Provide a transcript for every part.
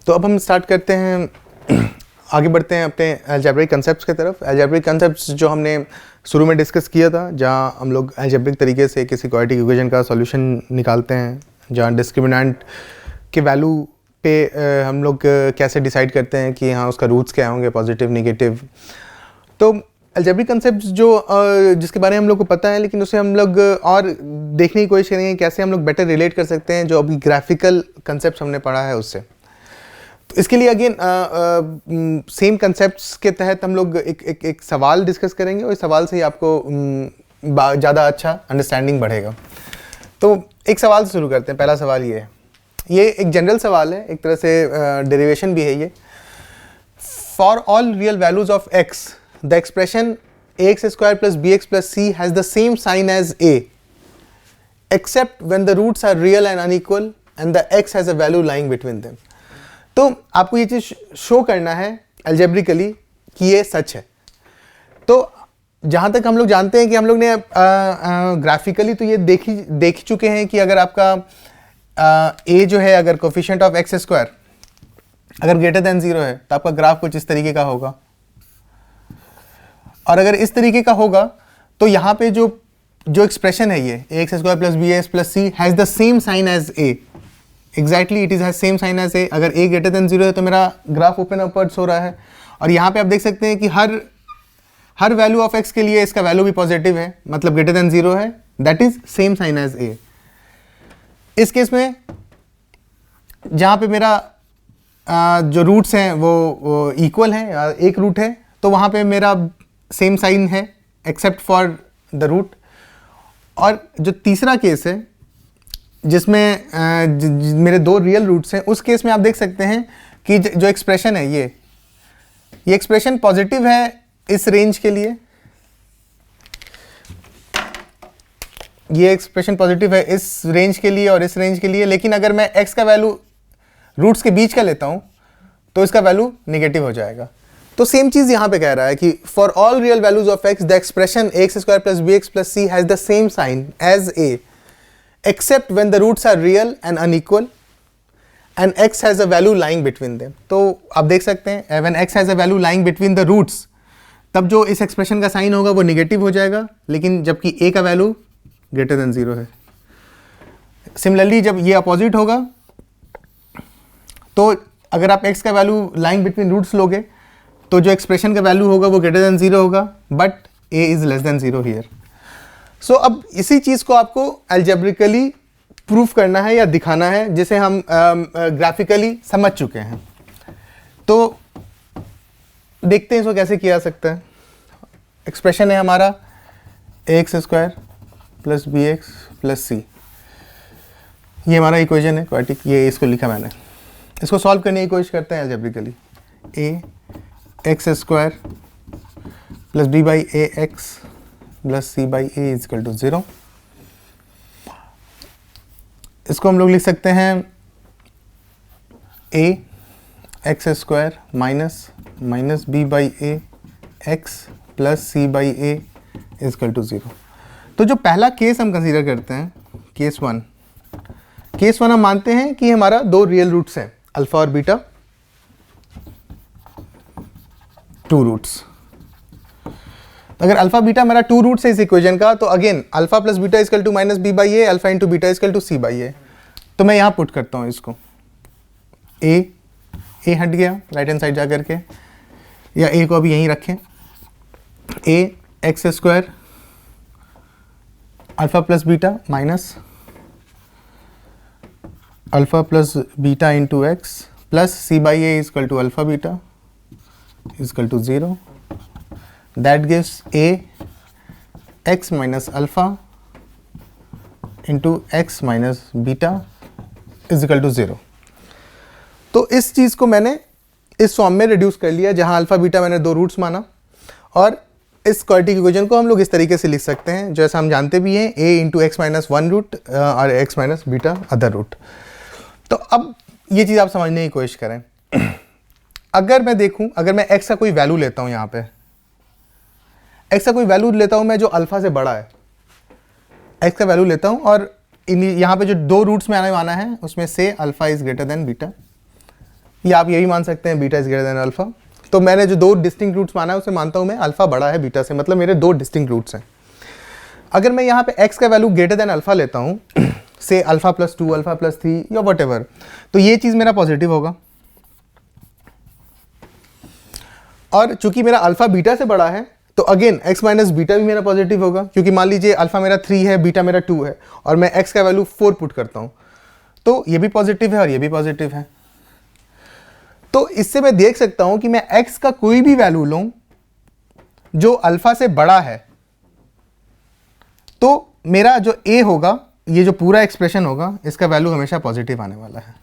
तो अब हम स्टार्ट करते हैं, आगे बढ़ते हैं अपने अलजेब्रिक कंसेप्ट्स की तरफ। अलजेब्रिक कंसेप्ट्स जो हमने शुरू में डिस्कस किया था, जहाँ हम लोग अलजेब्रिक तरीके से किसी क्वाड्रेटिक इक्वेशन का सॉल्यूशन निकालते हैं, जहाँ डिस्क्रिमिनेंट के वैल्यू पे हम लोग कैसे डिसाइड करते हैं कि हाँ उसका रूट्स क्या होंगे, पॉजिटिव नेगेटिव। तो अलजेब्रिक कंसेप्ट्स जो जिसके बारे में हम लोग को पता है, लेकिन उसे हम लोग और देखने की कोशिश करेंगे कैसे हम लोग बेटर रिलेट कर सकते हैं जो अभी ग्राफिकल कंसेप्ट हमने पढ़ा है उससे। तो इसके लिए अगेन सेम कंसेप्ट्स के तहत हम लोग एक सवाल डिस्कस करेंगे और इस सवाल से ही आपको ज़्यादा अच्छा अंडरस्टैंडिंग बढ़ेगा। तो एक सवाल से शुरू करते हैं। पहला सवाल ये एक जनरल सवाल है, एक तरह से डेरिवेशन भी है ये। For all real values of x the expression ax square plus bx plus c has the same sign as a except when the roots are real and unequal and the x has a value lying between them। तो आपको ये चीज़ show करना है algebraically कि ये सच है। तो जहाँ तक हम लोग जानते हैं कि हम लोग ने ग्राफिकली तो ये देख चुके हैं कि अगर आपका a जो है, अगर कोफिशिएंट ऑफ एक्स स्क्वायर अगर ग्रेटर देन 0 है तो आपका ग्राफ कुछ इस तरीके का होगा, और अगर इस तरीके का होगा तो यहाँ पे जो एक्सप्रेशन है ये ax square plus B x plus c has the same sign as a। Exactly it is has same sign as a। अगर a ग्रेटर देन 0 है तो मेरा ग्राफ ओपन अपवर्ड्स हो रहा है, और यहाँ पे आप देख सकते हैं कि हर वैल्यू ऑफ x के लिए इसका वैल्यू भी पॉजिटिव है, मतलब ग्रेटर देन 0 है, that is same sign as a। इस केस में जहाँ पे मेरा जो रूट्स हैं वो इक्वल हैं, एक रूट है, तो वहाँ पे मेरा सेम साइन है एक्सेप्ट फॉर द रूट। और जो तीसरा केस है जिसमें मेरे दो रियल रूट्स हैं, उस केस में आप देख सकते हैं कि जो एक्सप्रेशन है ये एक्सप्रेशन पॉजिटिव है इस रेंज के लिए, ये एक्सप्रेशन पॉजिटिव है इस रेंज के लिए और इस रेंज के लिए, लेकिन अगर मैं x का वैल्यू रूट्स के बीच का लेता हूँ तो इसका वैल्यू नेगेटिव हो जाएगा। तो सेम चीज़ यहाँ पे कह रहा है कि for all real values of x the expression ax square plus B x plus c has the same sign as a except when the roots are real and unequal and x has a value lying between them. तो आप देख सकते हैं when x has a value lying between the roots, तब जो इस expression का sign होगा वो नेगेटिव हो जाएगा, लेकिन जबकि a का वैल्यू ग्रेटर देन 0 है। सिमिलरली जब ये अपोजिट होगा तो अगर आप x का वैल्यू लाइंग बिटवीन रूट्स लोगे तो जो एक्सप्रेशन का वैल्यू होगा वो ग्रेटर देन 0 होगा, but a is less than 0 here. So अब इसी चीज़ को आपको अलजेब्रिकली प्रूफ करना है या दिखाना है, जिसे हम ग्राफिकली समझ चुके हैं। तो देखते हैं इसको कैसे किया जा सकता है। एक्सप्रेशन है हमारा ax square plus B x plus C, ये हमारा इक्वेशन है क्वाड्रेटिक, ये इसको लिखा मैंने। इसको सॉल्व करने की कोशिश करते हैं algebraically. ax square plus b by a x plus c by a is equal to 0। इसको हम लोग लिख सकते हैं ax square minus b by a x plus c by a is equal to 0। तो जो पहला केस हम कंसीडर करते हैं, केस वन हम मानते हैं कि हमारा दो रियल रूट्स हैं, अल्फा और बीटा, टू रूट्स। अगर अल्फा बीटा मेरा टू रूट्स है इस इक्वेशन का, तो again alpha plus beta is equal to minus B by A, alpha into beta is equal to C by A. तो मैं यहाँ पुट करता हूँ इसको, ए हट गया राइट हैंड साइड जा करके, या ए को अभी यहीं रखें। A X square alpha plus beta minus alpha plus beta into X plus C by A is equal to alpha beta is equal to 0। That gives A X minus alpha into X minus beta is equal to 0। तो इस चीज़ को मैंने इस form में reduce कर लिया, जहाँ alpha beta मैंने दो रूट्स माना, और इस क्वाड्रेटिक इक्वेशन को हम लोग इस तरीके से लिख सकते हैं, जैसा हम जानते भी हैं, a into X minus one root और X minus beta other root. तो अब ये चीज़ आप समझने की कोशिश करें। अगर मैं देखूं, अगर मैं x का कोई वैल्यू लेता हूं, यहाँ पे x का कोई वैल्यू लेता हूं मैं जो अल्फा से बड़ा है, x का वैल्यू लेता हूं, और यहाँ पे जो दो रूट्स में आने वाला है उसमें से alpha is greater then beta, या आप ये भी मान सकते हैं beta is greater then alpha. तो मैंने जो दो डिस्टिंक्ट रूट्स माना है उसे मानता हूँ मैं अल्फा बड़ा है बीटा से, मतलब मेरे दो डिस्टिंक्ट रूट्स हैं। अगर मैं यहाँ पे x का वैल्यू ग्रेटर देन अल्फा लेता हूँ, से अल्फा प्लस 2 अल्फा प्लस 3 या वट एवर, तो ये चीज़ मेरा पॉजिटिव होगा। और चूंकि मेरा अल्फा बीटा से बड़ा है तो अगेन x माइनस बीटा भी मेरा पॉजिटिव होगा, क्योंकि मान लीजिए अल्फा मेरा 3 है बीटा मेरा 2 है और मैं x का वैल्यू 4 पुट करता हूँ, तो ये भी पॉजिटिव है और ये भी पॉजिटिव है। तो इससे मैं देख सकता हूँ कि मैं x का कोई भी वैल्यू लूँ जो अल्फा से बड़ा है, तो मेरा जो a होगा, ये जो पूरा एक्सप्रेशन होगा, इसका वैल्यू हमेशा पॉजिटिव आने वाला है।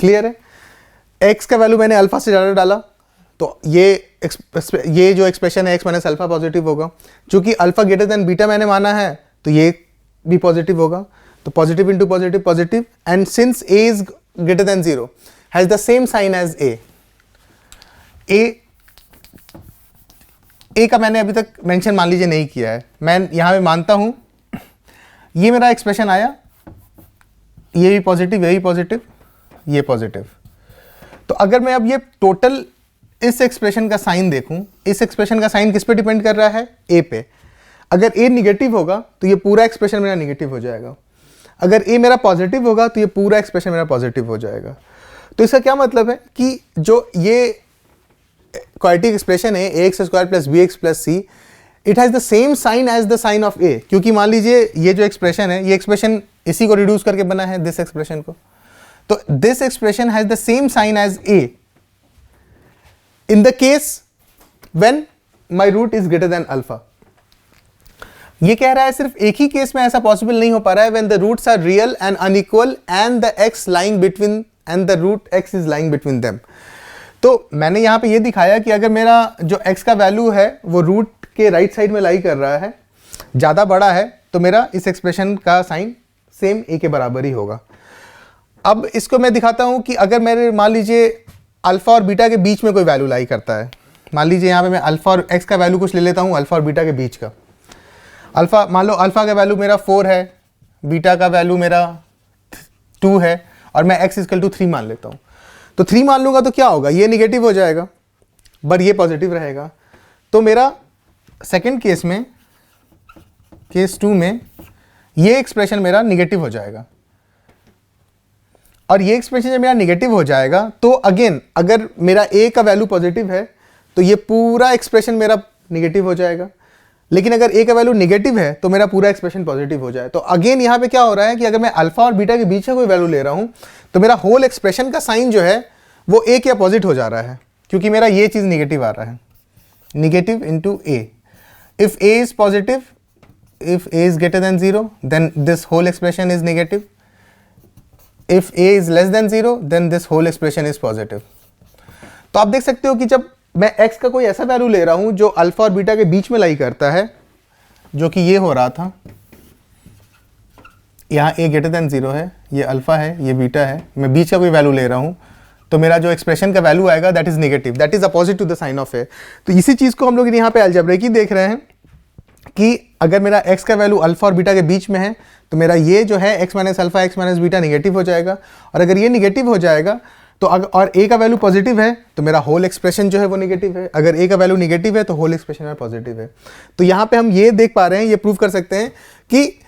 क्लियर है? x का वैल्यू मैंने अल्फा से ज़्यादा डाला तो ये जो एक्सप्रेशन है x माइनस अल्फा पॉजिटिव होगा। चूंकि अल्फा ग्रेटर देन बीटा मैंने माना है तो ये भी पॉजिटिव होगा, तो positive into positive positive, and since a is greater than 0 has the same sign as a का मैंने अभी तक मेंशन मान लीजिए नहीं किया है, मैं यहाँ पे मानता हूँ ये मेरा एक्सप्रेशन आया, ये भी पॉजिटिव, ये भी पॉजिटिव, ये पॉजिटिव। तो अगर मैं अब ये टोटल इस एक्सप्रेशन का साइन देखूं, इस एक्सप्रेशन का साइन किस पे डिपेंड कर रहा है? a पे। अगर a निगेटिव होगा तो ये पूरा एक्सप्रेशन मेरा निगेटिव हो जाएगा, अगर a मेरा पॉजिटिव होगा तो ये पूरा एक्सप्रेशन मेरा पॉजिटिव हो जाएगा। तो इसका क्या मतलब है कि जो ये क्वाड्रेटिक एक्सप्रेशन है ax square plus bx plus c, it has the same sign as the sign of a, क्योंकि मान लीजिए ये जो एक्सप्रेशन है, ये एक्सप्रेशन इसी को रिड्यूस करके बना है, दिस एक्सप्रेशन को, तो this expression has the same sign as a in the case when my root is greater than alpha। ये कह रहा है सिर्फ एक ही केस में ऐसा पॉसिबल नहीं हो पा रहा है, when the roots are real and unequal and the x lying between and the root x is lying between them। तो मैंने यहाँ पे ये दिखाया कि अगर मेरा जो x का वैल्यू है वो रूट के राइट साइड में लाई कर रहा है, ज़्यादा बड़ा है, तो मेरा इस एक्सप्रेशन का साइन सेम a के बराबर ही होगा। अब इसको मैं दिखाता हूँ कि अगर मेरे मान लीजिए अल्फा और बीटा के बीच में कोई वैल्यू लाई करता है, मान लीजिए यहाँ पे मैं अल्फा और एक्स का वैल्यू कुछ ले लेता हूँ, अल्फा और बीटा के बीच का। अल्फा, मान लो अल्फा का वैल्यू मेरा 4 है, बीटा का वैल्यू मेरा 2 है और मैं x इक्वल टू 3 मान लेता हूँ। तो 3 मान लूँगा तो क्या होगा? ये निगेटिव हो जाएगा पर ये पॉजिटिव रहेगा। तो मेरा सेकेंड केस में, केस 2 में, ये एक्सप्रेशन मेरा निगेटिव हो जाएगा और ये एक्सप्रेशन जब मेरा निगेटिव हो जाएगा तो अगेन अगर मेरा a का वैल्यू पॉजिटिव है तो ये पूरा एक्सप्रेशन मेरा निगेटिव हो जाएगा, लेकिन अगर a का वैल्यू निगेटिव है तो मेरा पूरा एक्सप्रेशन पॉजिटिव हो जाए। तो अगेन यहाँ पे क्या हो रहा है कि अगर मैं अल्फा और बीटा के बीच का कोई वैल्यू ले रहा हूँ तो मेरा होल एक्सप्रेशन का साइन जो है वो a के अपोजिट हो जा रहा है, क्योंकि मेरा ये चीज़ निगेटिव आ रहा है, negative into a। If a is positive, if a is greater than 0 then this whole expression is negative, if a is less than 0 then this whole expression is positive। तो आप देख सकते हो कि जब मैं x का कोई ऐसा वैल्यू ले रहा हूं जो अल्फा और बीटा के बीच में लाई करता है, जो कि ये हो रहा था, यहाँ a ग्रेटर देन 0 है, ये अल्फा है, ये बीटा है, मैं बीच का कोई वैल्यू ले रहा हूँ, तो मेरा जो एक्सप्रेशन का वैल्यू आएगा that is negative, that is opposite to the sign of a। तो इसी चीज़ को हम लोग यहाँ पे अलजेब्रिकी देख रहे हैं कि अगर मेरा x का वैल्यू अल्फा और बीटा के बीच में है तो मेरा ये जो है x minus alpha x minus beta negative हो जाएगा, और अगर ये निगेटिव हो जाएगा तो और a का वैल्यू पॉजिटिव है तो मेरा होल एक्सप्रेशन जो है वो निगेटिव है, अगर a का वैल्यू निगेटिव है तो होल एक्सप्रेशन मेरा पॉजिटिव है। तो यहाँ पे हम ये देख पा रहे हैं, ये प्रूव कर सकते हैं कि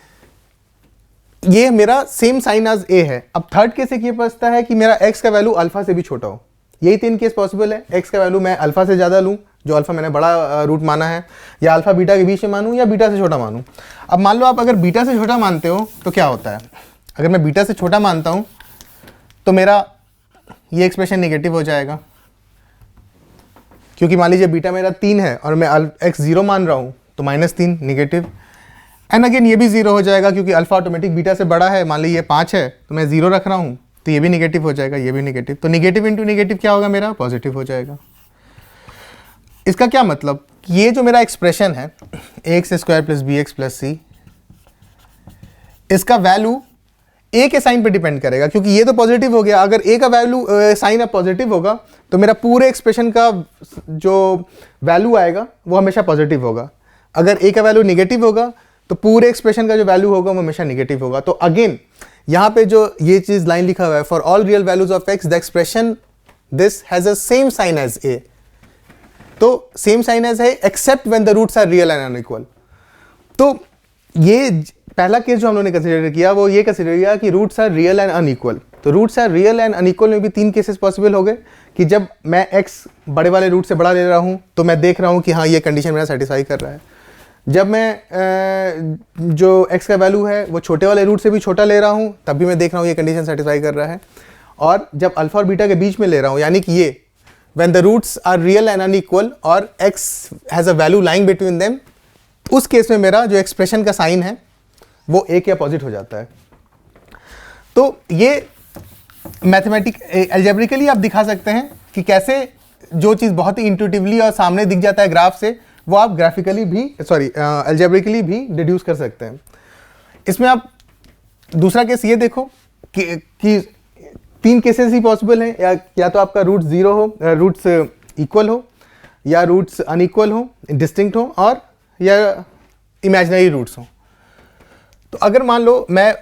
ये मेरा सेम साइन एज a है। अब थर्ड केस एक ये बचता है कि मेरा x का वैल्यू अल्फा से भी छोटा हो, यही 3 केस पॉसिबल है। x का वैल्यू मैं अल्फा से ज़्यादा लूँ, जो अल्फा मैंने बड़ा रूट माना है, या अल्फा बीटा के बीच में मानूं, या बीटा से छोटा मानूं। अब मान लो आप अगर बीटा से छोटा मानते हो तो क्या होता है? अगर मैं बीटा से छोटा मानता हूं तो मेरा ये एक्सप्रेशन नेगेटिव हो जाएगा, क्योंकि मान लीजिए बीटा मेरा 3 है और मैं x 0 मान रहा हूं तो -3 निगेटिव, एंड अगेन ये भी 0 हो जाएगा क्योंकि अल्फा ऑटोमेटिक बीटा से बड़ा है। मान लीजिए ये 5 है तो मैं 0 रख रहा हूँ तो ये भी निगेटिव हो जाएगा, ये भी निगेटिव। तो निगेटिव इंटू निगेटिव क्या होगा? मेरा पॉजिटिव हो जाएगा। इसका क्या मतलब? ये जो मेरा एक्सप्रेशन है ax square plus bx plus c, इसका वैल्यू a के साइन पे डिपेंड करेगा, क्योंकि ये तो पॉजिटिव हो गया। अगर a का वैल्यू साइन अब पॉजिटिव होगा तो मेरा पूरे एक्सप्रेशन का जो वैल्यू आएगा वो हमेशा पॉजिटिव होगा। अगर a का वैल्यू निगेटिव होगा तो पूरे एक्सप्रेशन का जो वैल्यू होगा वो हमेशा निगेटिव होगा। तो अगेन यहाँ पे जो ये चीज़ लाइन लिखा हुआ है, for all real values of x the expression this has a same sign as a, तो सेम साइन एज है except when the roots are real and unequal. तो ये पहला केस जो हम लोगों ने कंसिडर किया वो ये कंसिडर किया कि roots are real and unequal. तो roots are real and unequal में भी 3 केसेस पॉसिबल हो गए कि जब मैं x बड़े वाले रूट से बड़ा ले रहा हूँ तो मैं देख रहा हूँ कि हाँ ये कंडीशन मेरा सेटिस्फाई कर रहा है। जब मैं जो x का वैल्यू है वो छोटे वाले रूट से भी छोटा ले रहा हूँ तब भी मैं देख रहा हूँ ये कंडीशन सेटिस्फाई कर रहा है। और जब अल्फा और बीटा के बीच में ले रहा हूँ, यानी कि ये when the roots are real and unequal और x has a value lying between them, उस केस में मेरा जो एक्सप्रेशन का साइन है वो a के अपोजिट हो जाता है। तो ये अलजेब्रिकली आप दिखा सकते हैं कि कैसे जो चीज़ बहुत ही इंट्यूटिवली और सामने दिख जाता है ग्राफ से, वो आप ग्राफिकली भी अलजेब्रिकली भी डिड्यूस कर सकते हैं। इसमें आप दूसरा केस ये देखो कि 3 केसेस ही पॉसिबल हैं, या तो आपका रूट 0 हो, रूट्स इक्वल हो, या रूट्स अनइक्वल हो, डिस्टिंक्ट हो, और या इमेजिनरी रूट्स हो। तो अगर मान लो मैं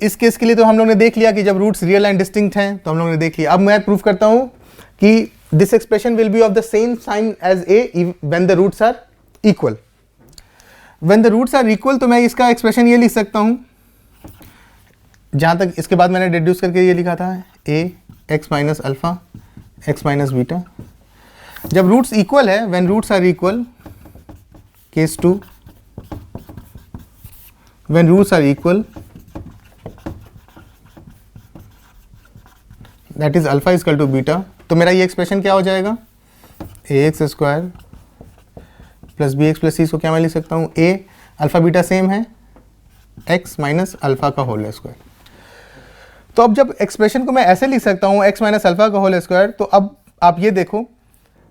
इस केस के लिए तो हम लोग ने देख लिया कि जब रूट्स रियल एंड डिस्टिंक्ट हैं तो हम लोग ने देख लिया। अब मैं प्रूफ करता हूँ कि this expression will be of the same sign as a when the roots are equal. When the roots are equal तो मैं इसका एक्सप्रेशन ये लिख सकता हूँ, जहाँ तक इसके बाद मैंने डिड्यूस करके ये लिखा था a x minus alpha x minus beta. जब रूट्स इक्वल है, when roots are equal, case 2, when roots are equal that is alpha is equal to beta, तो मेरा ये एक्सप्रेशन क्या हो जाएगा, ax square plus bx plus c। इसको क्या मैं लिख सकता हूँ, a अल्फा बीटा सेम है x माइनस अल्फा का होल स्क्वायर। तो अब जब एक्सप्रेशन को मैं ऐसे लिख सकता हूँ x माइनस अल्फा का होल स्क्वायर, तो अब आप ये देखो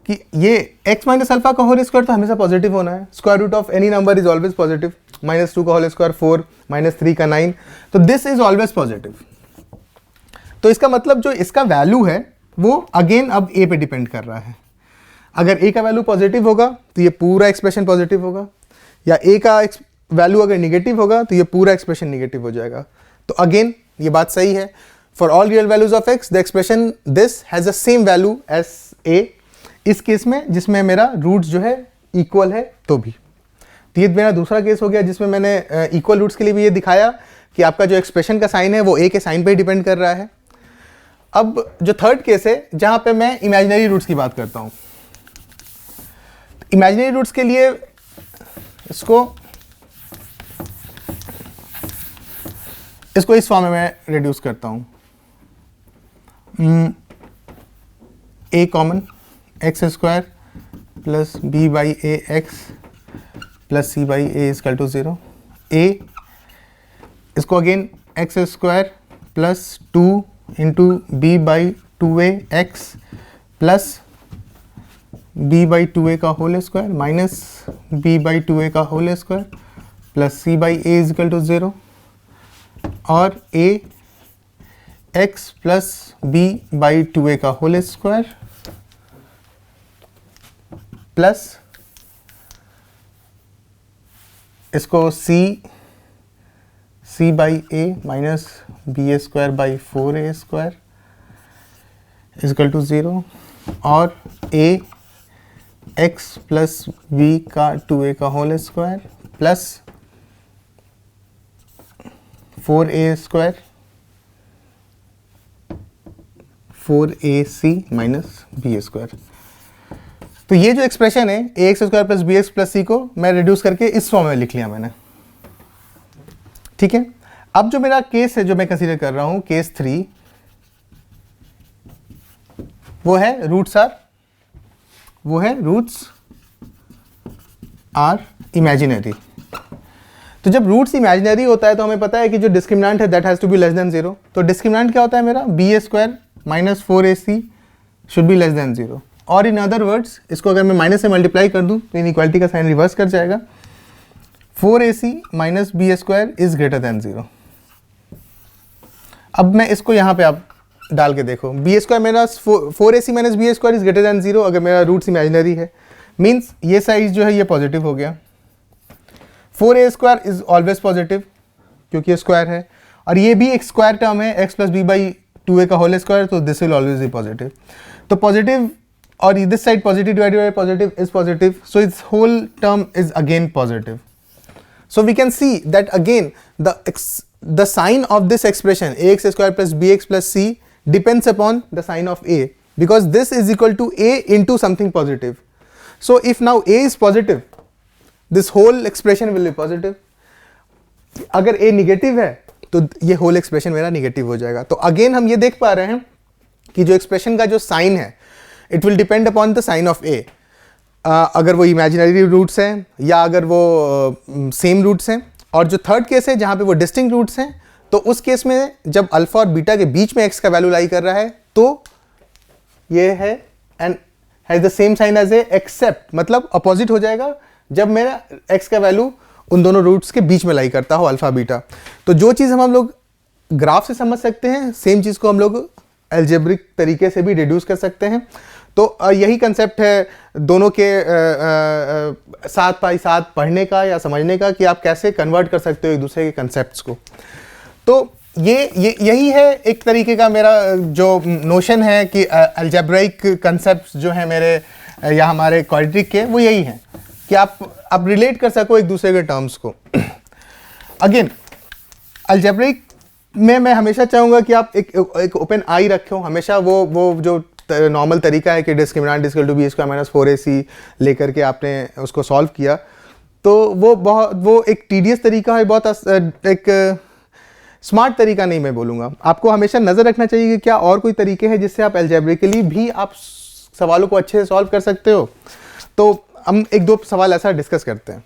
कि ये x माइनस अल्फा का होल स्क्वायर तो हमेशा पॉजिटिव होना है। Square root of any number is always positive. -2 का होल स्क्वायर 4, -3 का 9, तो दिस इज ऑलवेज पॉजिटिव। तो इसका मतलब जो इसका वैल्यू है वो अगेन अब a पे डिपेंड कर रहा है। अगर a का वैल्यू पॉजिटिव होगा तो ये पूरा एक्सप्रेशन पॉजिटिव होगा, या a का वैल्यू अगर निगेटिव होगा तो ये पूरा एक्सप्रेशन निगेटिव हो जाएगा। तो अगेन ये बात सही है, for all real values of x the expression this has the same value as a। इस केस में जिसमें मेरा रूट्स जो है इक्वल है तो भी। तो ये मेरा दूसरा केस हो गया जिसमें मैंने इक्वल रूट्स के लिए भी ये दिखाया कि आपका जो एक्सप्रेशन का साइन है वो a के साइन पे ही डिपेंड कर रहा है। अब जो थर्ड केस है जहाँ पे मैं इमेजिनरी रूट्स की बात करता हूँ, इमेजिनरी रूट्स के लिए इसको इस फॉर्म में मैं रिड्यूस करता हूँ, a common x square plus b by a x plus c by A is equal to 0। a इसको again x square plus 2 into b by 2a x plus b by 2a का whole square minus b by 2a का whole square plus c by A is equal to 0, और a x plus b by 2a का whole square plus इसको c by a minus b square by 4a square is equal to 0, और a x plus b का 2a का whole square plus 4a square 4ac minus b square. तो ये जो expression है ax square plus bx plus c को मैं reduce करके इस फॉर्म में लिख लिया मैंने, ठीक है। अब जो मेरा केस है जो मैं कंसीडर कर रहा हूं, केस 3, वो है रूट्स आर इमेजिनरी। तो जब रूट्स इमेजिनरी होता है तो हमें पता है कि जो डिस्क्रिमिनेंट है that has to be less than 0। तो डिस्क्रिमिनेंट क्या होता है मेरा, b square minus 4ac should be less than 0। और इन अदर वर्ड्स इसको अगर मैं माइनस से मल्टीप्लाई कर दूं तो इनइक्वालिटी का साइन रिवर्स कर जाएगा। 4ac minus b square is greater than 0। अब मैं इसको यहाँ पे आप डाल के देखो, बी स्क्वायर मेरा 4ac minus b square is greater than 0 अगर मेरा रूट्स इमेजिनरी है, मीन्स ये साइज जो है ये पॉजिटिव हो गया। 4a square is always positive क्योंकि ये स्क्वायर है, और ये भी एक स्क्वायर टर्म है x plus b by 2a का होल स्क्वायर, तो this will always be positive. तो पॉजिटिव और this side positive divided by positive is positive, so it's whole term is again positive. So we can see that again the sign of this expression ax square plus bx plus c depends upon the sign of a, because this is equal to a into something positive. So if now a is positive, this whole expression will be positive. अगर a negative है तो ये whole expression मेरा negative हो जाएगा. तो again हम ये देख पा रहे हैं कि जो expression का जो sign है it will depend upon the sign of a. अगर वो इमेजिनरी रूट्स हैं या अगर वो सेम रूट्स हैं, और जो थर्ड केस है जहाँ पे वो डिस्टिंक्ट रूट्स हैं, तो उस केस में जब अल्फा और बीटा के बीच में एक्स का वैल्यू लाई कर रहा है तो ये है and has the same sign as a, except मतलब अपोजिट हो जाएगा जब मेरा एक्स का वैल्यू उन दोनों रूट्स के बीच में लाई करता हो अल्फा बीटा. तो जो चीज़ हम लोग ग्राफ से समझ सकते हैं, सेम चीज़ को हम लोग एल्जेब्रिक तरीके से भी रिड्यूस कर सकते हैं. तो यही कंसेप्ट है दोनों के साथ बाई साथ पढ़ने का या समझने का, कि आप कैसे कन्वर्ट कर सकते हो एक दूसरे के कंसेप्ट्स को. तो यही है एक तरीके का मेरा जो नोशन है कि अलजेब्रिक कंसेप्ट्स जो है मेरे या हमारे क्वाड्रेटिक के, वो यही है कि आप रिलेट कर सको एक दूसरे के टर्म्स को. अगेन अलजेब्रिक में मैं हमेशा चाहूँगा कि आप एक ओपन आई रखो हमेशा. वो जो नॉर्मल तरीका है कि discriminant equal to b square minus 4ac लेकर के आपने उसको सॉल्व किया, तो वो एक टीडियस तरीका है, बहुत एक स्मार्ट तरीका नहीं मैं बोलूँगा. आपको हमेशा नज़र रखना चाहिए कि क्या और कोई तरीके हैं जिससे आप एल्जेब्रिकली भी आप सवालों को अच्छे से सॉल्व कर सकते हो. तो हम एक दो सवाल ऐसा डिस्कस करते हैं.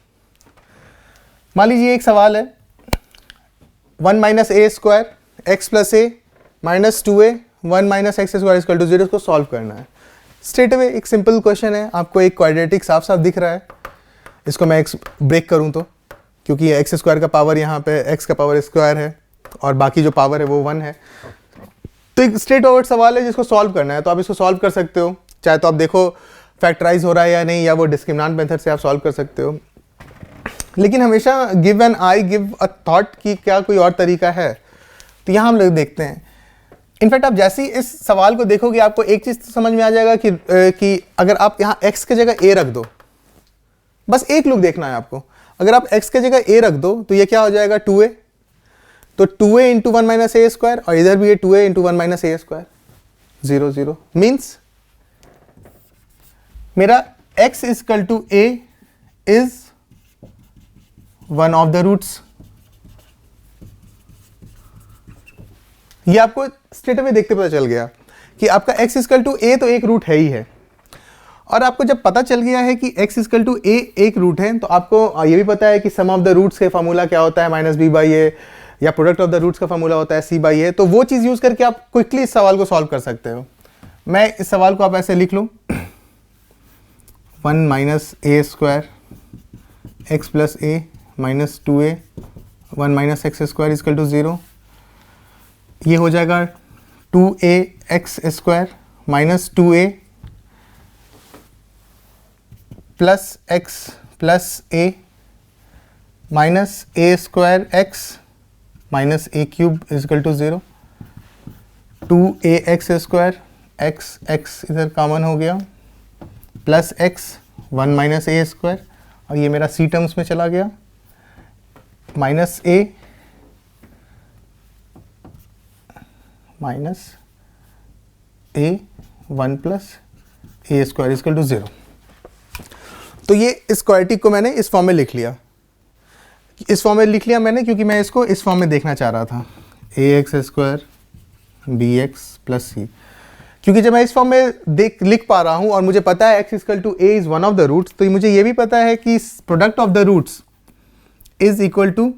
मान लीजिए एक सवाल है 1 minus a square x plus a minus 2a 1 minus x square equal to 0, इसको सॉल्व करना है. स्ट्रेट अवे एक सिंपल क्वेश्चन है, आपको एक क्वाड्रेटिक साफ साफ दिख रहा है. इसको मैं एक्स ब्रेक करूं तो, क्योंकि एक्स स्क्वायर का पावर यहाँ पे एक्स का पावर स्क्वायर है और बाकी जो पावर है वो 1 है. तो एक स्ट्रेट फॉरवर्ड सवाल है जिसको सॉल्व करना है, तो आप इसको सॉल्व कर सकते हो. चाहे तो आप देखो फैक्टराइज हो रहा है या नहीं, या वो डिस्क्रिमिनेंट मेथड से आप सॉल्व कर सकते हो. लेकिन हमेशा give an I give a thought कि क्या कोई और तरीका है. तो यहाँ हम लोग देखते हैं. इनफैक्ट आप जैसे ही इस सवाल को देखोगे आपको एक चीज़ तो समझ में आ जाएगा कि अगर आप यहाँ x की जगह a रख दो, बस एक लुक देखना है आपको. अगर आप x की जगह a रख दो तो ये क्या हो जाएगा 2a. तो 2a into 1 minus a square, और इधर भी है 2a into 1 minus a square, 0 0 means मेरा x equal to a is one of the roots. ये आपको स्ट्रेट अवे देखते पता चल गया कि आपका x इक्वल टू a तो एक रूट है ही है. और आपको जब पता चल गया है कि x इक्वल टू a एक रूट है, तो आपको ये भी पता है कि सम ऑफ द रूट्स का फार्मूला क्या होता है माइनस बी बाई ए, या प्रोडक्ट ऑफ द रूट्स का फार्मूला होता है सी बाई ए. तो वो चीज़ यूज़ करके आप क्विकली इस सवाल को सॉल्व कर सकते हो. मैं इस सवाल को आप ऐसे लिख लूँ 1 minus a square x plus a minus 2a 1 minus x square equal to 0. ये हो जाएगा 2a x square minus 2a plus x plus a minus a square x minus a cube equal to 0. 2a x square x x इधर common हो गया plus x 1 minus a square, और ये मेरा c terms में चला गया minus a minus a 1 plus A square equal to 0. तो ये इस क्वाड्रेटिक को मैंने इस फॉर्म में लिख लिया. इस फॉर्म में लिख लिया मैंने क्योंकि मैं इसको इस फॉर्म में देखना चाह रहा था, A X square B x plus C. क्योंकि जब मैं इस फॉर्म में लिख पा रहा हूँ और मुझे पता है x equal to a is one of the roots, तो मुझे ये भी पता है कि product of the roots is equal to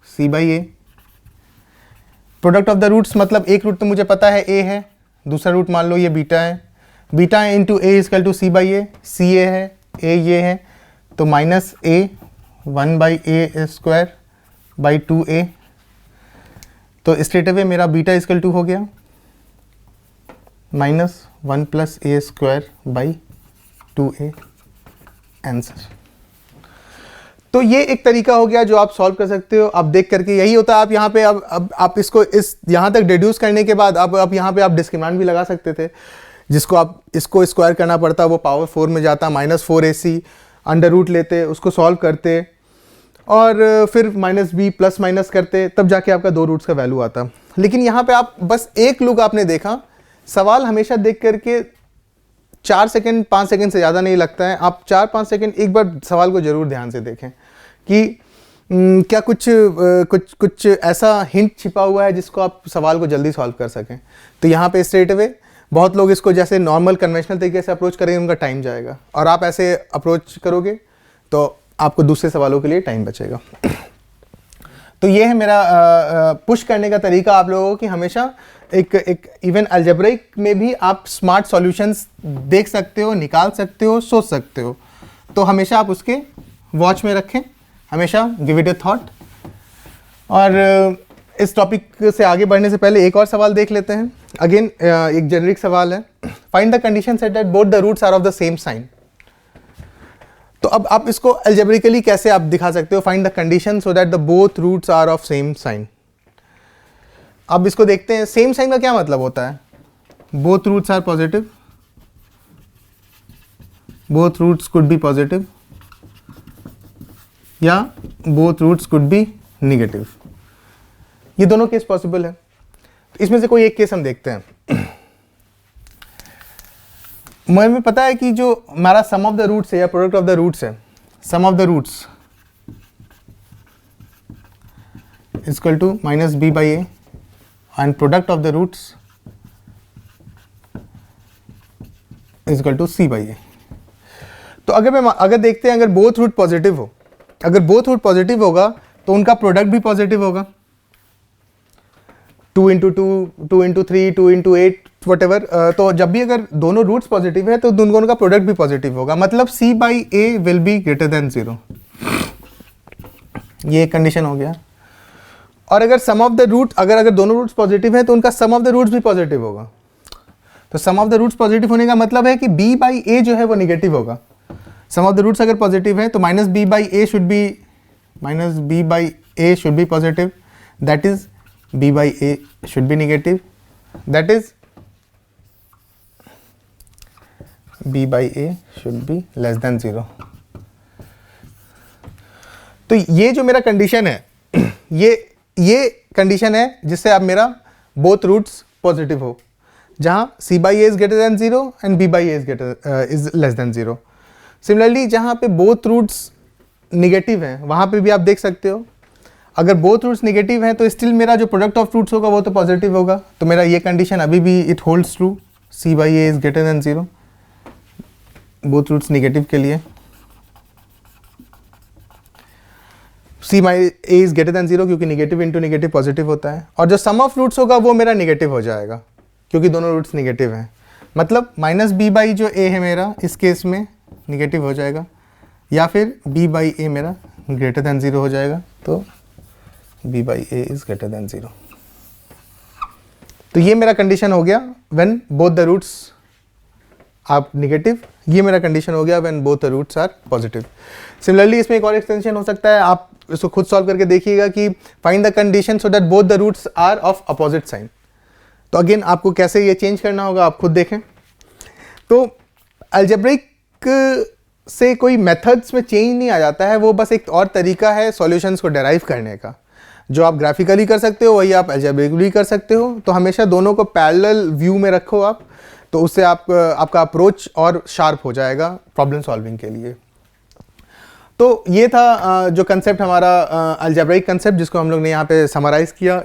C by a. Product of the roots मतलब एक रूट तो मुझे पता है a है, दूसरा रूट मान लो ये बीटा है. Beta into A equal to C by A, C A है, a ये है, तो minus a 1 by A square by 2a. तो स्ट्रेट अवे मेरा बीटा इक्वल टू हो गया minus 1 plus A square by 2a answer. तो ये एक तरीका हो गया जो आप सॉल्व कर सकते हो। आप देख करके यही होता है, आप यहाँ पे अब आप इसको इस यहाँ तक डिड्यूस करने के बाद अब यहाँ पे आप डिस्क्रिमिनेंट भी लगा सकते थे, जिसको आप इसको स्क्वायर करना पड़ता, वो पावर 4 में जाता, -4ac अंडर रूट लेते, उसको सॉल्व करते और फिर -b प्लस माइनस करते, तब जाके आपका 2 रूट्स का वैल्यू आता। लेकिन यहाँ पे आप बस एक लुक आपने देखा, सवाल हमेशा देख करके 4 सेकंड 5 सेकंड से ज़्यादा नहीं लगता है। आप 4-5 सेकंड एक बार सवाल को ज़रूर ध्यान से देखें कि क्या कुछ ऐसा हिंट छिपा हुआ है जिसको आप सवाल को जल्दी सॉल्व कर सकें। तो यहाँ पे स्ट्रेट अवे बहुत लोग इसको जैसे नॉर्मल कन्वेंशनल तरीके से अप्रोच करेंगे, उनका टाइम जाएगा, और आप ऐसे अप्रोच करोगे तो आपको दूसरे सवालों के लिए टाइम बचेगा। तो ये है मेरा पुश करने का तरीका आप लोगों को कि हमेशा एक इवन अलजेब्रिक में भी आप स्मार्ट सॉल्यूशंस देख सकते हो, निकाल सकते हो, सोच सकते हो। तो हमेशा आप उसके वॉच में रखें, हमेशा गिव इट अ थॉट। और इस टॉपिक से आगे बढ़ने से पहले एक और सवाल देख लेते हैं। अगेन एक जेनरिक सवाल है, find the condition set that both the roots are of the same sign. तो अब आप इसको अलजेब्रिकली कैसे आप दिखा सकते हो, find the condition so that the both roots are of same sign. अब इसको देखते हैं, सेम साइन का क्या मतलब होता है? Both roots are positive, both roots could be positive, या both roots could be negative. ये दोनों केस पॉसिबल है। इसमें से कोई एक केस हम देखते हैं। हमें पता है कि जो हमारा सम ऑफ द रूट्स है या प्रोडक्ट ऑफ द रूट्स है, sum of the roots is equal to -b/a and product of the roots is equal to c/a। तो अगर देखते हैं, अगर बोथ रूट पॉजिटिव हो, अगर बोथ रूट पॉजिटिव होगा तो उनका प्रोडक्ट भी पॉजिटिव होगा, 2 × 2, 2 × 3, 2 × 8 वटेवर। तो जब भी अगर दोनों रूट्स पॉजिटिव है तो दोनों का प्रोडक्ट भी पॉजिटिव होगा, मतलब c/a will be greater than 0। ये एक कंडीशन हो गया। और अगर सम ऑफ द रूट, अगर दोनों रूट्स पॉजिटिव है तो उनका सम ऑफ द रूट्स भी पॉजिटिव होगा। तो सम ऑफ द रूट्स पॉजिटिव होने का मतलब है कि b/a जो है वो निगेटिव होगा। सम ऑफ द रूट्स अगर पॉजिटिव है तो -b/a should be positive, that is b/a should be negative, that is b/a should be less than 0। तो ये जो मेरा कंडीशन है, ये कंडीशन है जिससे आप मेरा बोथ रूट्स पॉजिटिव हो, जहां c/a is greater than 0 and b/a is less than 0। Similarly जहां पे बोथ रूट्स निगेटिव हैं वहां पे भी आप देख सकते हो, अगर बोथ रूट्स निगेटिव हैं तो स्टिल मेरा जो प्रोडक्ट ऑफ रूट्स होगा वो तो पॉजिटिव होगा। तो मेरा ये कंडीशन अभी भी it holds true, c/a is greater than 0 बोथ रूट्स निगेटिव के लिए। c/a इज ग्रेटर देन 0 क्योंकि निगेटिव इंटू निगेटिव पॉजिटिव होता है, और जो सम ऑफ रूट्स होगा वो मेरा निगेटिव हो जाएगा क्योंकि दोनों रूट्स निगेटिव हैं। मतलब -b/a जो a है मेरा इस केस में निगेटिव हो जाएगा, या फिर b/a मेरा ग्रेटर देन 0 हो जाएगा, तो b/a इज ग्रेटर देन 0। तो ये मेरा कंडीशन हो गया when both the roots are negative. ये मेरा कंडीशन हो गया when both the roots are positive. Similarly इसमें एक और एक्सटेंशन हो सकता है, आप इसको खुद सॉल्व करके देखिएगा कि find the condition so that both the roots are of opposite sign. तो अगेन आपको कैसे ये चेंज करना होगा आप खुद देखें। तो अलजेब्रिक से कोई मेथड्स में चेंज नहीं आ जाता है, वो बस एक और तरीका है सॉल्यूशंस को डेराइव करने का। जो आप ग्राफिकली कर सकते हो वही आप अलजेब्रिकली कर सकते हो। तो हमेशा दोनों को पैरेलल व्यू में रखो आप, तो उससे आपका अप्रोच और शार्प हो जाएगा प्रॉब्लम सॉल्विंग के लिए। तो ये था जो कंसेप्ट हमारा अलजेब्रिक कंसेप्ट जिसको हम लोग ने यहाँ पे समराइज़ किया।